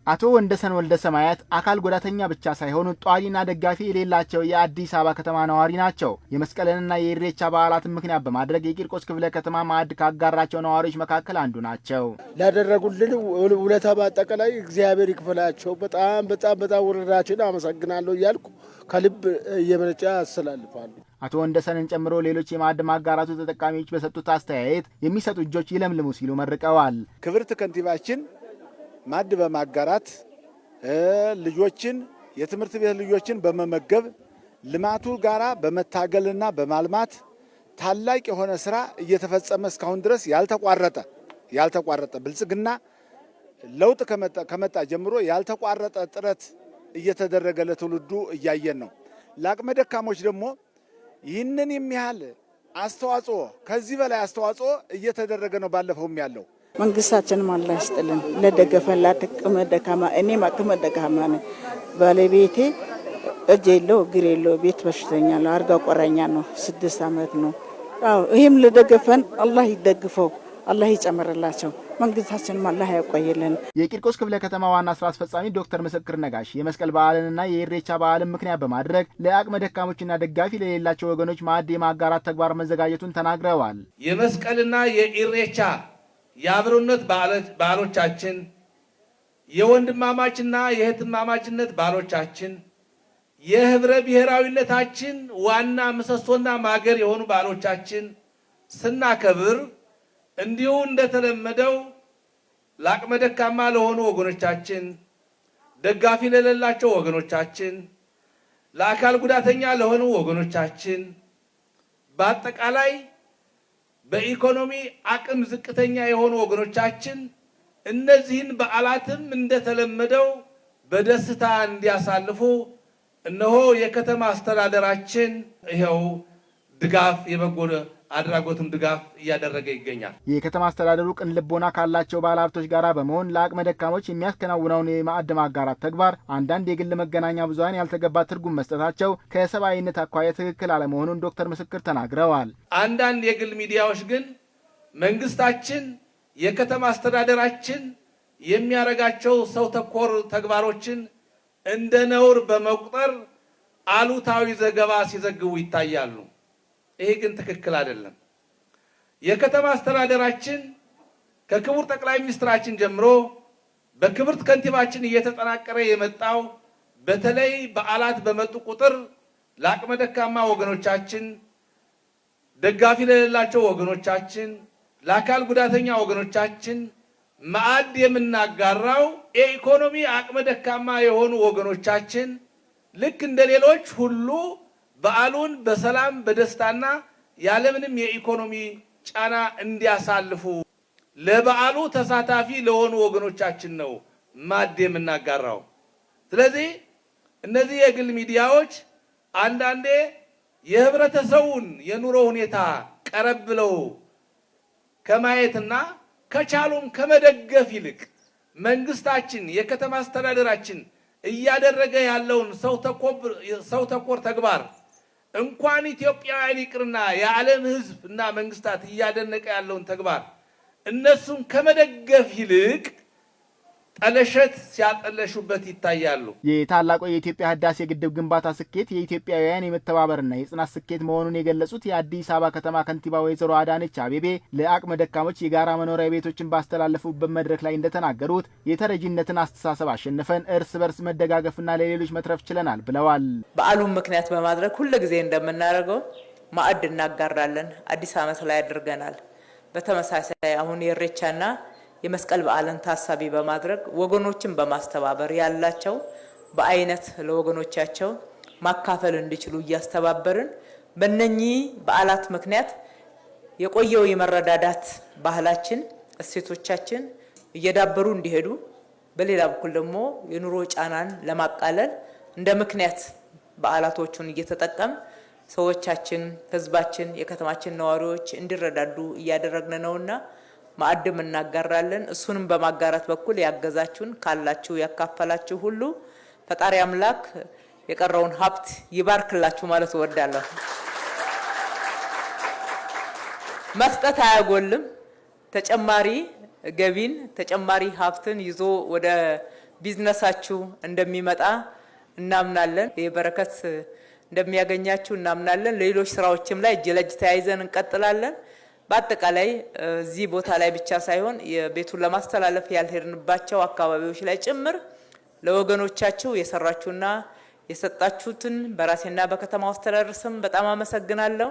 አቶ ወንደሰን ወልደ ሰማያት አካል ጉዳተኛ ብቻ ሳይሆኑ ጧሪና ደጋፊ የሌላቸው የአዲስ አበባ ከተማ ነዋሪ ናቸው። የመስቀልንና የኢሬቻ በዓላትን ምክንያት በማድረግ የቂርቆስ ክፍለ ከተማ ማዕድ ካጋራቸው ነዋሪዎች መካከል አንዱ ናቸው። ላደረጉልን ውለታ በአጠቃላይ እግዚአብሔር ይክፈላቸው። በጣም ወረዳችን አመሰግናለሁ እያልኩ ከልብ የመነጨ ያስተላልፋሉ። አቶ ወንደሰንን ጨምሮ ሌሎች የማዕድ ማጋራቱ ተጠቃሚዎች በሰጡት አስተያየት የሚሰጡ እጆች ይለምልሙ ሲሉ መርቀዋል። ክብርት ከንቲባችን ማዕድ በማጋራት ልጆችን የትምህርት ቤት ልጆችን በመመገብ ልማቱ ጋራ በመታገልና በማልማት ታላቅ የሆነ ስራ እየተፈጸመ እስካሁን ድረስ ያልተቋረጠ ብልጽግና ለውጥ ከመጣ ጀምሮ ያልተቋረጠ ጥረት እየተደረገ ለትውልዱ እያየን ነው። ለአቅመ ደካሞች ደግሞ ይህንን የሚያህል አስተዋጽኦ ከዚህ በላይ አስተዋጽኦ እየተደረገ ነው። ባለፈውም ያለው መንግስታችንም አላህ ይስጥልን ለደገፈን ለአቅመ ደካማ እኔም አቅመ ደካማ ነኝ። ባለቤቴ እጅ የለው እግር የለው ቤት በሽተኛ ነው። አልጋ ቆራኛ ነው። 6 ዓመት ነው። ይህም ለደገፈን አላህ ይደግፈው፣ አላህ ይጨምርላቸው። መንግስታችንም አላህ ያቆየልን። የቂርቆስ ክፍለ ከተማ ዋና ስራ አስፈጻሚ ዶክተር ምስክር ነጋሽ የመስቀል በዓልንና የኢሬቻ በዓልን ምክንያት በማድረግ ለአቅመ ደካሞችና ደጋፊ ለሌላቸው ወገኖች ማዕድ የማጋራት ተግባር መዘጋጀቱን ተናግረዋል። የመስቀልና የኢሬቻ የአብሮነት በዓሎቻችን፣ የወንድማማችና የእህትማማችነት በዓሎቻችን፣ የህብረ ብሔራዊነታችን ዋና ምሰሶና ማገር የሆኑ በዓሎቻችን ስናከብር እንዲሁ እንደተለመደው ለአቅመ ደካማ ለሆኑ ወገኖቻችን፣ ደጋፊ ለሌላቸው ወገኖቻችን፣ ለአካል ጉዳተኛ ለሆኑ ወገኖቻችን፣ በአጠቃላይ በኢኮኖሚ አቅም ዝቅተኛ የሆኑ ወገኖቻችን እነዚህን በዓላትም እንደተለመደው በደስታ እንዲያሳልፉ እነሆ የከተማ አስተዳደራችን ይሄው ድጋፍ የበጎ አድራጎትም ድጋፍ እያደረገ ይገኛል። የከተማ አስተዳደሩ ቅን ልቦና ካላቸው ባለሀብቶች ጋር በመሆን ለአቅመ ደካሞች የሚያከናውነውን የማዕድ ማጋራት ተግባር አንዳንድ የግል መገናኛ ብዙኃን ያልተገባ ትርጉም መስጠታቸው ከሰብአዊነት አኳያ ትክክል አለመሆኑን ዶክተር ምስክር ተናግረዋል። አንዳንድ የግል ሚዲያዎች ግን መንግስታችን የከተማ አስተዳደራችን የሚያረጋቸው ሰው ተኮር ተግባሮችን እንደ ነውር በመቁጠር አሉታዊ ዘገባ ሲዘግቡ ይታያሉ። ይሄ ግን ትክክል አይደለም። የከተማ አስተዳደራችን ከክቡር ጠቅላይ ሚኒስትራችን ጀምሮ በክብርት ከንቲባችን እየተጠናቀረ የመጣው በተለይ በዓላት በመጡ ቁጥር ለአቅመ ደካማ ወገኖቻችን፣ ደጋፊ ለሌላቸው ወገኖቻችን፣ ለአካል ጉዳተኛ ወገኖቻችን ማዕድ የምናጋራው የኢኮኖሚ አቅመ ደካማ የሆኑ ወገኖቻችን ልክ እንደሌሎች ሁሉ በዓሉን በሰላም በደስታና ያለምንም የኢኮኖሚ ጫና እንዲያሳልፉ ለበዓሉ ተሳታፊ ለሆኑ ወገኖቻችን ነው ማዕድ የምናጋራው። ስለዚህ እነዚህ የግል ሚዲያዎች አንዳንዴ የህብረተሰቡን የኑሮ ሁኔታ ቀረብ ብለው ከማየትና ከቻሉም ከመደገፍ ይልቅ መንግስታችን የከተማ አስተዳደራችን እያደረገ ያለውን ሰው ተኮር ተግባር እንኳን ኢትዮጵያውያን ይቅርና የዓለም ህዝብ እና መንግስታት እያደነቀ ያለውን ተግባር እነሱን ከመደገፍ ይልቅ ጠለሸት ሲያጠለሹበት ይታያሉ። የታላቁ የኢትዮጵያ ህዳሴ ግድብ ግንባታ ስኬት የኢትዮጵያውያን የመተባበርና የጽናት ስኬት መሆኑን የገለጹት የአዲስ አበባ ከተማ ከንቲባ ወይዘሮ አዳነች አቤቤ ለአቅመ ደካሞች የጋራ መኖሪያ ቤቶችን ባስተላለፉበት መድረክ ላይ እንደተናገሩት የተረጂነትን አስተሳሰብ አሸንፈን እርስ በርስ መደጋገፍና ለሌሎች መትረፍ ችለናል ብለዋል። በዓሉን ምክንያት በማድረግ ሁልጊዜ እንደምናደርገው ማዕድ እናጋራለን። አዲስ ዓመት ላይ አድርገናል። በተመሳሳይ አሁን የኢሬቻና የመስቀል በዓልን ታሳቢ በማድረግ ወገኖችን በማስተባበር ያላቸው በአይነት ለወገኖቻቸው ማካፈል እንዲችሉ እያስተባበርን በእነኚህ በዓላት ምክንያት የቆየው የመረዳዳት ባህላችን እሴቶቻችን እየዳበሩ እንዲሄዱ፣ በሌላ በኩል ደግሞ የኑሮ ጫናን ለማቃለል እንደ ምክንያት በዓላቶቹን እየተጠቀም ሰዎቻችን፣ ህዝባችን፣ የከተማችን ነዋሪዎች እንዲረዳዱ እያደረግን ነውና ማዕድም እናጋራለን። እሱንም በማጋራት በኩል ያገዛችሁን ካላችሁ ያካፈላችሁ ሁሉ ፈጣሪ አምላክ የቀረውን ሀብት ይባርክላችሁ ማለት እወዳለሁ። መስጠት አያጎልም። ተጨማሪ ገቢን ተጨማሪ ሀብትን ይዞ ወደ ቢዝነሳችሁ እንደሚመጣ እናምናለን። የበረከት እንደሚያገኛችሁ እናምናለን። ሌሎች ስራዎችም ላይ እጅ ለእጅ ተያይዘን እንቀጥላለን። በአጠቃላይ እዚህ ቦታ ላይ ብቻ ሳይሆን የቤቱን ለማስተላለፍ ያልሄድንባቸው አካባቢዎች ላይ ጭምር ለወገኖቻችሁ የሰራችሁና የሰጣችሁትን በራሴና በከተማው አስተዳደር ስም በጣም አመሰግናለሁ።